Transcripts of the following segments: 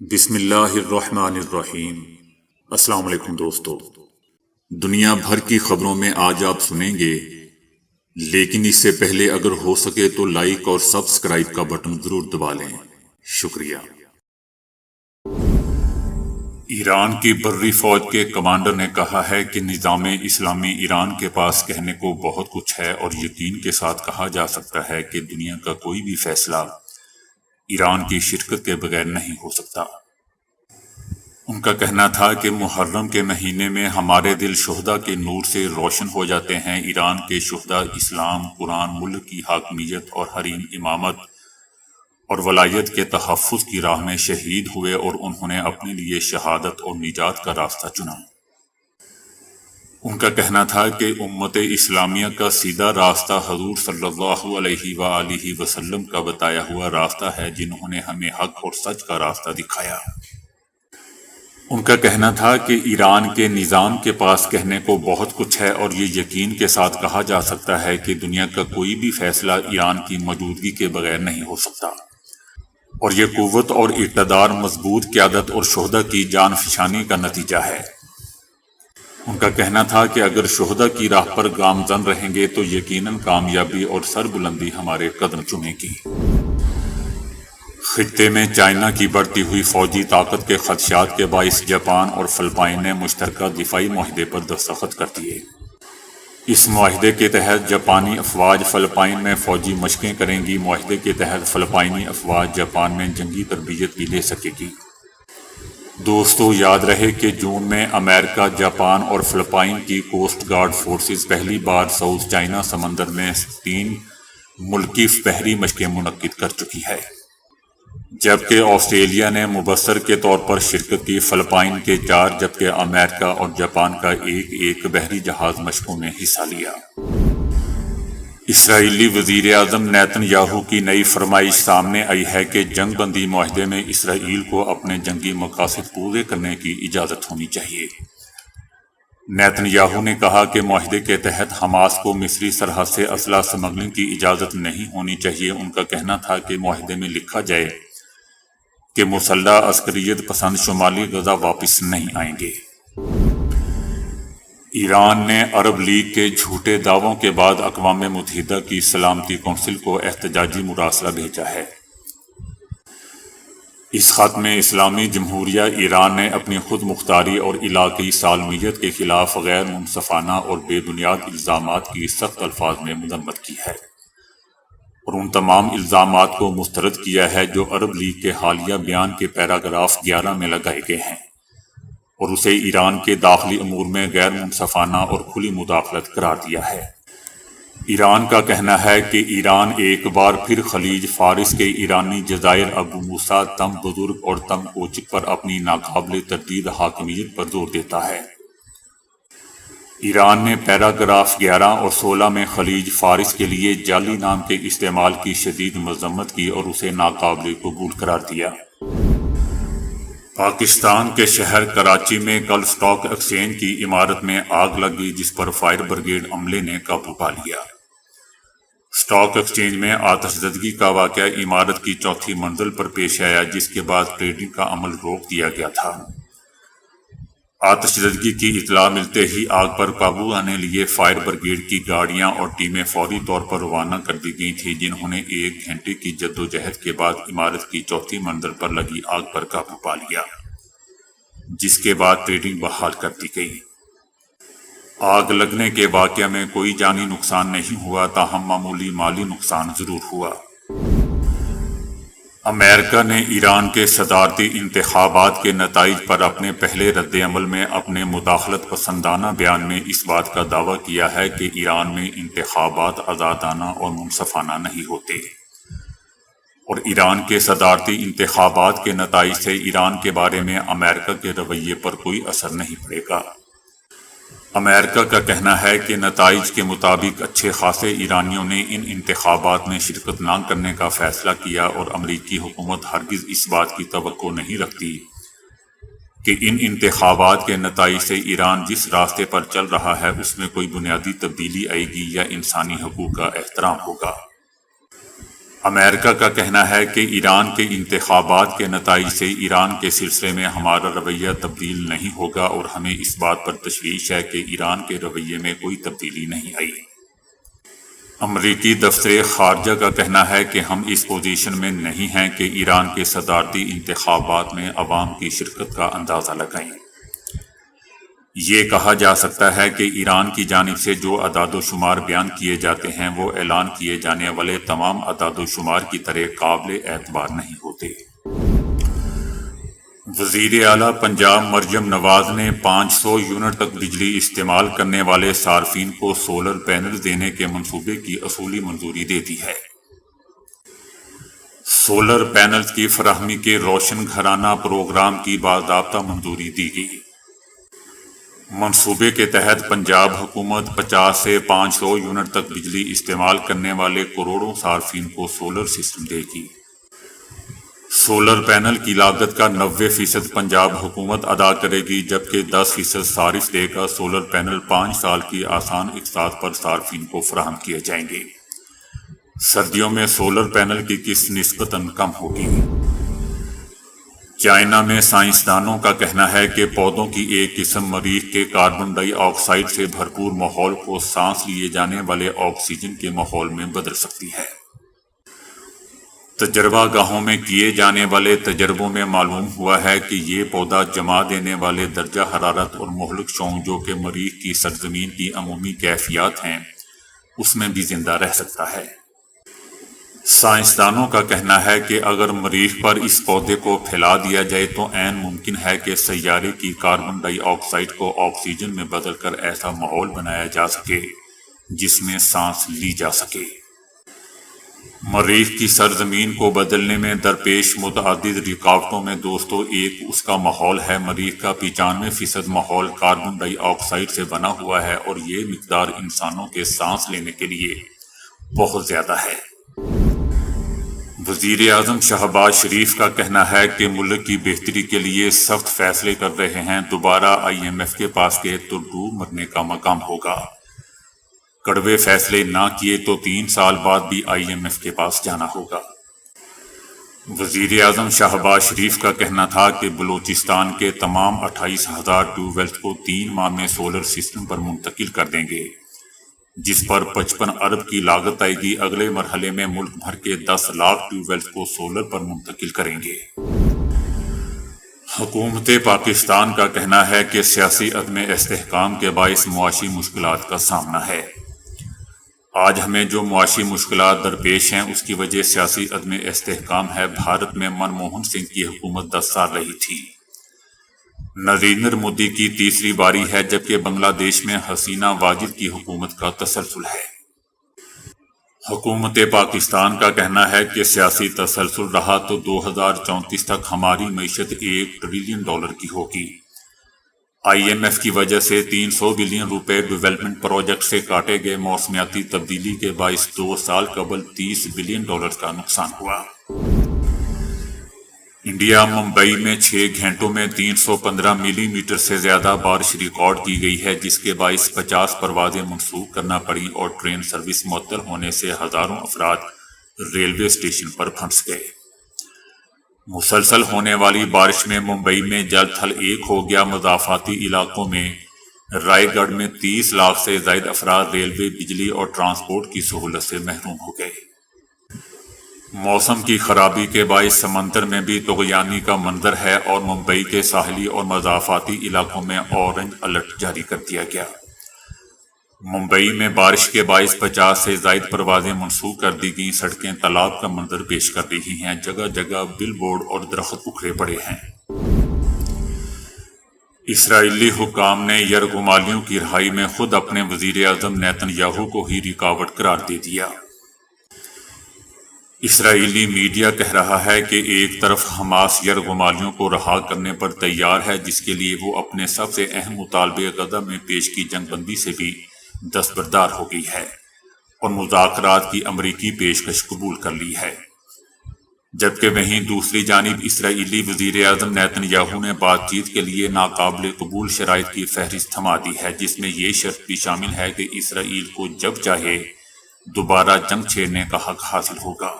بسم اللہ الرحمن الرحیم۔ السلام علیکم دوستو، دنیا بھر کی خبروں میں آج آپ سنیں گے، لیکن اس سے پہلے اگر ہو سکے تو لائک اور سبسکرائب کا بٹن ضرور دبا لیں۔ شکریہ۔ ایران کی بری فوج کے کمانڈر نے کہا ہے کہ نظام اسلامی ایران کے پاس کہنے کو بہت کچھ ہے اور یقین کے ساتھ کہا جا سکتا ہے کہ دنیا کا کوئی بھی فیصلہ ایران کی شرکت کے بغیر نہیں ہو سکتا۔ ان کا کہنا تھا کہ محرم کے مہینے میں ہمارے دل شہداء کے نور سے روشن ہو جاتے ہیں۔ ایران کے شہداء اسلام، قرآن، ملک کی حاکمیت اور حریم امامت اور ولایت کے تحفظ کی راہ میں شہید ہوئے اور انہوں نے اپنے لیے شہادت اور نجات کا راستہ چنا۔ ان کا کہنا تھا کہ امت اسلامیہ کا سیدھا راستہ حضور صلی اللہ علیہ وآلہ وسلم کا بتایا ہوا راستہ ہے، جنہوں نے ہمیں حق اور سچ کا راستہ دکھایا۔ ان کا کہنا تھا کہ ایران کے نظام کے پاس کہنے کو بہت کچھ ہے اور یہ یقین کے ساتھ کہا جا سکتا ہے کہ دنیا کا کوئی بھی فیصلہ ایران کی موجودگی کے بغیر نہیں ہو سکتا، اور یہ قوت اور اقتدار مضبوط قیادت اور شہداء کی جان فشانی کا نتیجہ ہے۔ ان کا کہنا تھا کہ اگر شہداء کی راہ پر گامزن رہیں گے تو یقیناً کامیابی اور سربلندی ہمارے قدم چومے گی۔ خطے میں چائنا کی بڑھتی ہوئی فوجی طاقت کے خدشات کے باعث جاپان اور فلپائن نے مشترکہ دفاعی معاہدے پر دستخط کر دیے۔ اس معاہدے کے تحت جاپانی افواج فلپائن میں فوجی مشقیں کریں گی۔ معاہدے کے تحت فلپائنی افواج جاپان میں جنگی تربیت بھی لے سکے گی۔ دوستو، یاد رہے کہ جون میں امریکہ، جاپان اور فلپائن کی کوسٹ گارڈ فورسز پہلی بار ساؤتھ چائنا سمندر میں 3 ملکی بحری مشقیں منعقد کر چکی ہے، جبکہ آسٹریلیا نے مبصر کے طور پر شرکت کی۔ فلپائن کے 4 جبکہ امریکہ اور جاپان کا ایک بحری جہاز مشقوں میں حصہ لیا۔ اسرائیلی وزیر اعظم نیتن یاہو کی نئی فرمائش سامنے آئی ہے کہ جنگ بندی معاہدے میں اسرائیل کو اپنے جنگی مقاصد پورے کرنے کی اجازت ہونی چاہیے۔ نیتن یاہو نے کہا کہ معاہدے کے تحت حماس کو مصری سرحد سے اسلحہ سمگلنگ کی اجازت نہیں ہونی چاہیے۔ ان کا کہنا تھا کہ معاہدے میں لکھا جائے کہ مسلح عسکریت پسند شمالی غزہ واپس نہیں آئیں گے۔ ایران نے عرب لیگ کے جھوٹے دعووں کے بعد اقوام متحدہ کی سلامتی کونسل کو احتجاجی مراسلہ بھیجا ہے۔ اس خط میں اسلامی جمہوریہ ایران نے اپنی خود مختاری اور علاقائی سالمیت کے خلاف غیر منصفانہ اور بے بنیاد الزامات کی سخت الفاظ میں مذمت کی ہے، اور ان تمام الزامات کو مسترد کیا ہے جو عرب لیگ کے حالیہ بیان کے پیراگراف 11 میں لگائے گئے ہیں، اور اسے ایران کے داخلی امور میں غیر منصفانہ اور کھلی مداخلت قرار دیا ہے۔ ایران کا کہنا ہے کہ ایران ایک بار پھر خلیج فارس کے ایرانی جزائر ابو موسیٰ، تم بزرگ اور تم کوچک پر اپنی ناقابل تردید حاکمیت پر زور دیتا ہے۔ ایران نے پیراگراف 11 اور 16 میں خلیج فارس کے لیے جعلی نام کے استعمال کی شدید مذمت کی اور اسے ناقابل قبول قرار دیا۔ پاکستان کے شہر کراچی میں کل اسٹاک ایکسچینج کی عمارت میں آگ لگ گئی، جس پر فائر بریگیڈ عملے نے قابو پا لیا۔ اسٹاک ایکسچینج میں آتش زدگی کا واقعہ عمارت کی 4تھی منزل پر پیش آیا، جس کے بعد ٹریڈنگ کا عمل روک دیا گیا تھا۔ آتش زدگی کی اطلاع ملتے ہی آگ پر قابو آنے لیے فائر بریگیڈ کی گاڑیاں اور ٹیمیں فوری طور پر روانہ کر دی گئی تھیں، جنہوں نے 1 گھنٹے کی جدوجہد کے بعد عمارت کی 4تھی منزل پر لگی آگ پر قابو پا لیا، جس کے بعد ٹریڈنگ بحال کر دی گئی۔ آگ لگنے کے واقعہ میں کوئی جانی نقصان نہیں ہوا، تاہم معمولی مالی نقصان ضرور ہوا۔ امریکہ نے ایران کے صدارتی انتخابات کے نتائج پر اپنے پہلے رد عمل میں اپنے مداخلت پسندانہ بیان میں اس بات کا دعویٰ کیا ہے کہ ایران میں انتخابات آزادانہ اور منصفانہ نہیں ہوتے، اور ایران کے صدارتی انتخابات کے نتائج سے ایران کے بارے میں امریکہ کے رویے پر کوئی اثر نہیں پڑے گا۔ امریکہ کا کہنا ہے کہ نتائج کے مطابق اچھے خاصے ایرانیوں نے ان انتخابات میں شرکت نہ کرنے کا فیصلہ کیا، اور امریکی حکومت ہرگز اس بات کی توقع نہیں رکھتی کہ ان انتخابات کے نتائج سے ایران جس راستے پر چل رہا ہے اس میں کوئی بنیادی تبدیلی آئے گی یا انسانی حقوق کا احترام ہوگا۔ امریکہ کا کہنا ہے کہ ایران کے انتخابات کے نتائج سے ایران کے سلسلے میں ہمارا رویہ تبدیل نہیں ہوگا اور ہمیں اس بات پر تشویش ہے کہ ایران کے رویے میں کوئی تبدیلی نہیں آئی۔ امریکی دفتر خارجہ کا کہنا ہے کہ ہم اس پوزیشن میں نہیں ہیں کہ ایران کے صدارتی انتخابات میں عوام کی شرکت کا اندازہ لگائیں۔ یہ کہا جا سکتا ہے کہ ایران کی جانب سے جو اعداد و شمار بیان کیے جاتے ہیں وہ اعلان کیے جانے والے تمام اعداد و شمار کی طرح قابل اعتبار نہیں ہوتے۔ وزیر اعلیٰ پنجاب مریم نواز نے 500 یونٹ تک بجلی استعمال کرنے والے صارفین کو سولر پینل دینے کے منصوبے کی اصولی منظوری دے دی ہے۔ سولر پینلز کی فراہمی کے روشن گھرانہ پروگرام کی باضابطہ منظوری دی گئی۔ منصوبے کے تحت پنجاب حکومت 50 سے 500 یونٹ تک بجلی استعمال کرنے والے کروڑوں صارفین کو سولر سسٹم دے گی۔ سولر پینل کی لاگت کا 90% پنجاب حکومت ادا کرے گی، جبکہ 10% صارف دے گا۔ سولر پینل 5 سال کی آسان اقساط پر صارفین کو فراہم کیے جائیں گے۔ سردیوں میں سولر پینل کی قسط نسبتاً کم ہوگی۔ چائنا میں سائنسدانوں کا کہنا ہے کہ پودوں کی ایک قسم مریخ کے کاربن ڈائی آکسائیڈ سے بھرپور ماحول کو سانس لیے جانے والے آکسیجن کے ماحول میں بدل سکتی ہے۔ تجربہ گاہوں میں کیے جانے والے تجربوں میں معلوم ہوا ہے کہ یہ پودا جما دینے والے درجہ حرارت اور مہلک شعاع جو کہ مریخ کی سرزمین کی عمومی کیفیات ہیں اس میں بھی زندہ رہ سکتا ہے۔ سائنسدانوں کا کہنا ہے کہ اگر مریخ پر اس پودے کو پھیلا دیا جائے تو عین ممکن ہے کہ سیارے کی کاربن ڈائی آکسائیڈ کو آکسیجن میں بدل کر ایسا ماحول بنایا جا سکے جس میں سانس لی جا سکے۔ مریخ کی سرزمین کو بدلنے میں درپیش متعدد رکاوٹوں میں دوستو ایک اس کا ماحول ہے۔ مریخ کا 95% ماحول کاربن ڈائی آکسائیڈ سے بنا ہوا ہے اور یہ مقدار انسانوں کے سانس لینے کے لیے بہت زیادہ ہے۔ وزیر اعظم شہباز شریف کا کہنا ہے کہ ملک کی بہتری کے لیے سخت فیصلے کر رہے ہیں۔ دوبارہ IMF کے پاس گئے تو ڈوب مرنے کا مقام ہوگا۔ کڑوے فیصلے نہ کیے تو 3 سال بعد بھی IMF کے پاس جانا ہوگا۔ وزیر اعظم شہباز شریف کا کہنا تھا کہ بلوچستان کے تمام 28,000 ٹیوب ویلز کو 3 ماہ میں سولر سسٹم پر منتقل کر دیں گے، جس پر 55 ارب کی لاگت آئے گی۔ اگلے مرحلے میں ملک بھر کے 10 لاکھ ٹیوب ویلز کو سولر پر منتقل کریں گے۔ حکومت پاکستان کا کہنا ہے کہ سیاسی عدم استحکام کے باعث معاشی مشکلات کا سامنا ہے۔ آج ہمیں جو معاشی مشکلات درپیش ہیں اس کی وجہ سیاسی عدم استحکام ہے۔ بھارت میں منموہن سنگھ کی حکومت 10 سال رہی تھی۔ نریندر مودی کی تیسری باری ہے، جبکہ بنگلہ دیش میں حسینہ واجد کی حکومت کا تسلسل ہے۔ حکومت پاکستان کا کہنا ہے کہ سیاسی تسلسل رہا تو 2034 تک ہماری معیشت $1 ٹریلین کی ہوگی۔ IMF کی وجہ سے 300 بلین روپے ڈیولپمنٹ پروجیکٹ سے کاٹے گئے۔ موسمیاتی تبدیلی کے باعث 2 سال قبل $30 بلین کا نقصان ہوا۔ انڈیا ممبئی میں 6 گھنٹوں میں 315 ملی میٹر سے زیادہ بارش ریکارڈ کی گئی ہے، جس کے باعث 50 پروازیں منسوخ کرنا پڑی اور ٹرین سروس معطل ہونے سے ہزاروں افراد ریلوے اسٹیشن پر پھنس گئے۔ مسلسل ہونے والی بارش میں ممبئی میں جل تھل ایک ہو گیا۔ مضافاتی علاقوں میں رائے گڑھ میں 30 لاکھ سے زائد افراد ریلوے، بجلی اور ٹرانسپورٹ کی سہولت سے محروم ہو گئے۔ موسم کی خرابی کے باعث سمندر میں بھی طغیانی کا منظر ہے اور ممبئی کے ساحلی اور مضافاتی علاقوں میں اورنج الرٹ جاری کر دیا گیا۔ ممبئی میں بارش کے باعث 50 سے زائد پروازیں منسوخ کر دی گئیں۔ سڑکیں تالاب کا منظر پیش کر رہی ہیں، جگہ جگہ بل بورڈ اور درخت اکھڑے پڑے ہیں۔ اسرائیلی حکام نے یرغمالیوں کی رہائی میں خود اپنے وزیر اعظم نیتن یاہو کو ہی رکاوٹ قرار دے دیا۔ اسرائیلی میڈیا کہہ رہا ہے کہ ایک طرف حماس یرغمالیوں کو رہا کرنے پر تیار ہے، جس کے لیے وہ اپنے سب سے اہم مطالبے غزہ میں پیش کی جنگ بندی سے بھی دستبردار ہو گئی ہے اور مذاکرات کی امریکی پیشکش قبول کر لی ہے، جبکہ وہیں دوسری جانب اسرائیلی وزیر اعظم نیتن یاہو نے بات چیت کے لیے ناقابل قبول شرائط کی فہرست تھما دی ہے، جس میں یہ شرط بھی شامل ہے کہ اسرائیل کو جب چاہے دوبارہ جنگ چھیڑنے کا حق حاصل ہوگا۔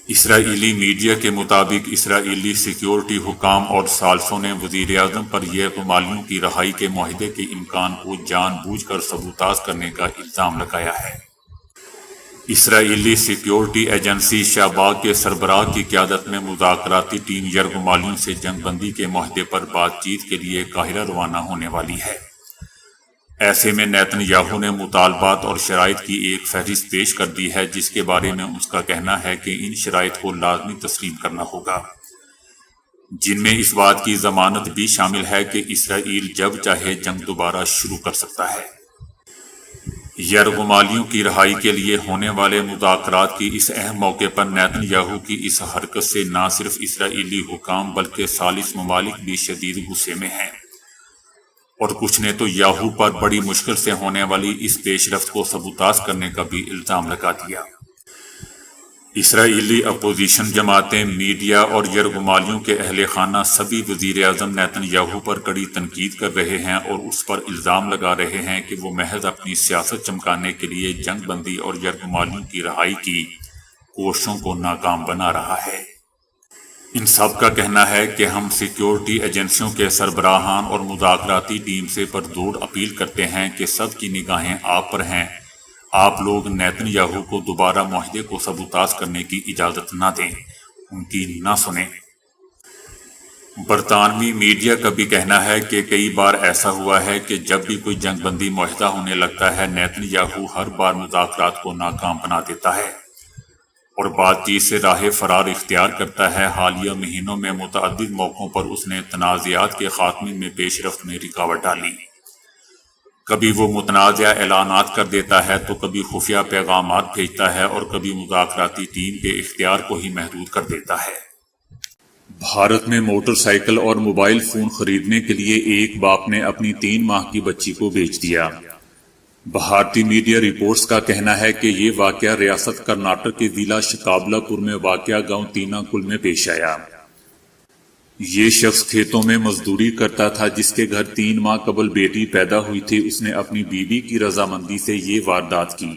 اسرائیلی میڈیا کے مطابق اسرائیلی سیکیورٹی حکام اور ثالثوں نے وزیر اعظم پر یرغمالیوں کی رہائی کے معاہدے کے امکان کو جان بوجھ کر سبوتاژ کرنے کا الزام لگایا ہے۔ اسرائیلی سیکیورٹی ایجنسی شاباگ کے سربراہ کی قیادت میں مذاکراتی ٹیم یرغمالیوں سے جنگ بندی کے معاہدے پر بات چیت کے لیے قاہرہ روانہ ہونے والی ہے۔ ایسے میں نیتن یاہو نے مطالبات اور شرائط کی ایک فہرست پیش کر دی ہے، جس کے بارے میں اس کا کہنا ہے کہ ان شرائط کو لازمی تسلیم کرنا ہوگا، جن میں اس بات کی ضمانت بھی شامل ہے کہ اسرائیل جب چاہے جنگ دوبارہ شروع کر سکتا ہے۔ یرغمالیوں کی رہائی کے لیے ہونے والے مذاکرات کی اس اہم موقع پر نیتن یاہو کی اس حرکت سے نہ صرف اسرائیلی حکام بلکہ ثالث ممالک بھی شدید غصے میں ہیں، اور کچھ نے تو یاہو پر بڑی مشکل سے ہونے والی اس پیش رفت کو سبوتاژ کرنے کا بھی الزام لگا دیا۔ اسرائیلی اپوزیشن جماعتیں، میڈیا اور یرغمالیوں کے اہل خانہ سبھی وزیر اعظم نیتن یاہو پر کڑی تنقید کر رہے ہیں اور اس پر الزام لگا رہے ہیں کہ وہ محض اپنی سیاست چمکانے کے لیے جنگ بندی اور یرغمالیوں کی رہائی کی کوششوں کو ناکام بنا رہا ہے۔ ان سب کا کہنا ہے کہ ہم سیکیورٹی ایجنسیوں کے سربراہان اور مذاکراتی ٹیم سے پرزور اپیل کرتے ہیں کہ سب کی نگاہیں آپ پر ہیں، آپ لوگ نیتن یاہو کو دوبارہ معاہدے کو سبوتاژ کرنے کی اجازت نہ دیں، ان کی نہ سنیں۔ برطانوی میڈیا کا بھی کہنا ہے کہ کئی بار ایسا ہوا ہے کہ جب بھی کوئی جنگ بندی معاہدہ ہونے لگتا ہے، نیتن یاہو ہر بار مذاکرات کو ناکام بنا دیتا ہے اور بات چیت سے راہ فرار اختیار کرتا ہے۔ حالیہ مہینوں میں متعدد موقعوں پر اس نے تنازعات کے خاتمے میں پیش رفت میں رکاوٹ ڈالی۔ کبھی وہ متنازع اعلانات کر دیتا ہے تو کبھی خفیہ پیغامات بھیجتا ہے اور کبھی مذاکراتی ٹیم کے اختیار کو ہی محدود کر دیتا ہے۔ بھارت میں موٹر سائیکل اور موبائل فون خریدنے کے لیے ایک باپ نے اپنی 3 ماہ کی بچی کو بیچ دیا۔ بھارتی میڈیا رپورٹس کا کہنا ہے کہ یہ واقعہ ریاست کرناٹک کے ضلع شکابلا پور میں واقع گاؤں تینا کل میں پیش آیا۔ یہ شخص کھیتوں میں مزدوری کرتا تھا، جس کے گھر 3 ماہ قبل بیٹی پیدا ہوئی تھی۔ اس نے اپنی بیوی کی رضامندی سے یہ واردات کی۔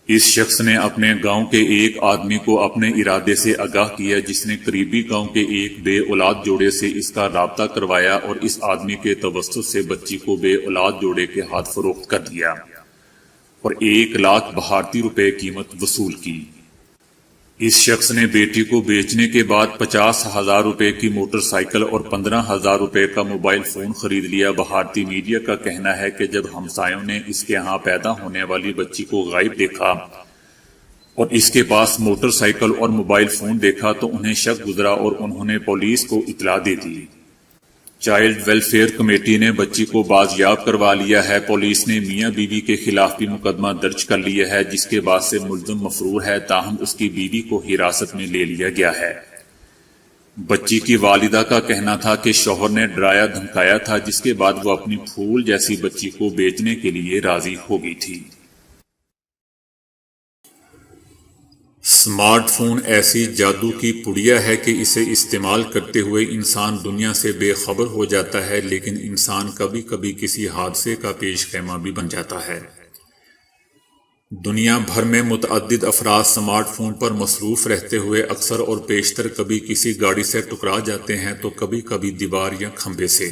اس شخص نے اپنے گاؤں کے ایک آدمی کو اپنے ارادے سے آگاہ کیا، جس نے قریبی گاؤں کے ایک بے اولاد جوڑے سے اس کا رابطہ کروایا اور اس آدمی کے توسط سے بچی کو بے اولاد جوڑے کے ہاتھ فروخت کر دیا اور 1 لاکھ بھارتی روپے قیمت وصول کی۔ اس شخص نے بیٹی کو بیچنے کے بعد 50,000 روپے کی موٹر سائیکل اور 15,000 روپے کا موبائل فون خرید لیا۔ بھارتی میڈیا کا کہنا ہے کہ جب ہمسایوں نے اس کے ہاں پیدا ہونے والی بچی کو غائب دیکھا اور اس کے پاس موٹر سائیکل اور موبائل فون دیکھا تو انہیں شک گزرا اور انہوں نے پولیس کو اطلاع دے دی۔ چائلڈ ویلفیئر کمیٹی نے بچی کو بازیاب کروا لیا ہے۔ پولیس نے میاں بیوی کے خلاف بھی مقدمہ درج کر لیا ہے، جس کے بعد سے ملزم مفرور ہے، تاہم اس کی بیوی کو حراست میں لے لیا گیا ہے۔ بچی کی والدہ کا کہنا تھا کہ شوہر نے ڈرایا دھمکایا تھا، جس کے بعد وہ اپنی پھول جیسی بچی کو بیچنے کے لیے راضی ہو گئی تھی۔ اسمارٹ فون ایسی جادو کی پڑیا ہے کہ اسے استعمال کرتے ہوئے انسان دنیا سے بے خبر ہو جاتا ہے، لیکن انسان کبھی کبھی کسی حادثے کا پیش خیمہ بھی بن جاتا ہے۔ دنیا بھر میں متعدد افراد اسمارٹ فون پر مصروف رہتے ہوئے اکثر اور بیشتر کبھی کسی گاڑی سے ٹکرا جاتے ہیں تو کبھی کبھی دیوار یا کھمبے سے۔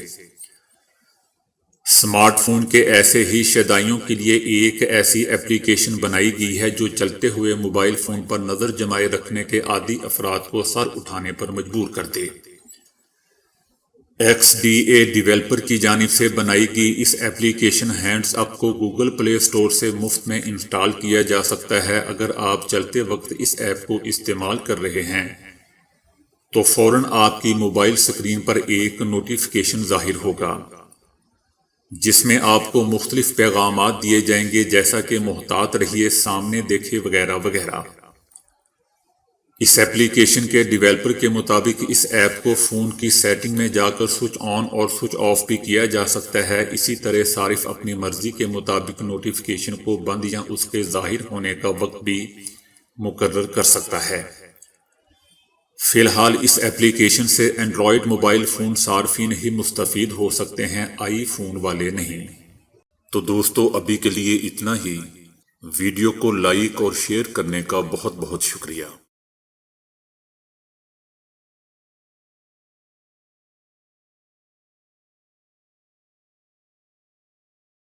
اسمارٹ فون کے ایسے ہی شیدائیوں کے لیے ایک ایسی ایپلیکیشن بنائی گئی ہے جو چلتے ہوئے موبائل فون پر نظر جمائے رکھنے کے عادی افراد کو سر اٹھانے پر مجبور کر دے۔ XDA ڈیولپر کی جانب سے بنائی گئی اس ایپلیکیشن ہینڈز اپ کو گوگل پلے اسٹور سے مفت میں انسٹال کیا جا سکتا ہے۔ اگر آپ چلتے وقت اس ایپ کو استعمال کر رہے ہیں تو فوراً آپ کی موبائل سکرین پر ایک نوٹیفیکیشن ظاہر ہوگا، جس میں آپ کو مختلف پیغامات دیے جائیں گے، جیسا کہ محتاط رہیے، سامنے دیکھیں وغیرہ وغیرہ۔ اس ایپلیکیشن کے ڈیولپر کے مطابق اس ایپ کو فون کی سیٹنگ میں جا کر سوئچ آن اور سوئچ آف بھی کیا جا سکتا ہے۔ اسی طرح صارف اپنی مرضی کے مطابق نوٹیفیکیشن کو بند یا اس کے ظاہر ہونے کا وقت بھی مقرر کر سکتا ہے۔ فی الحال اس ایپلیکیشن سے اینڈرائیڈ موبائل فون صارفین ہی مستفید ہو سکتے ہیں، آئی فون والے نہیں۔ تو دوستو ابھی کے لیے اتنا ہی۔ ویڈیو کو لائک اور شیئر کرنے کا بہت بہت شکریہ۔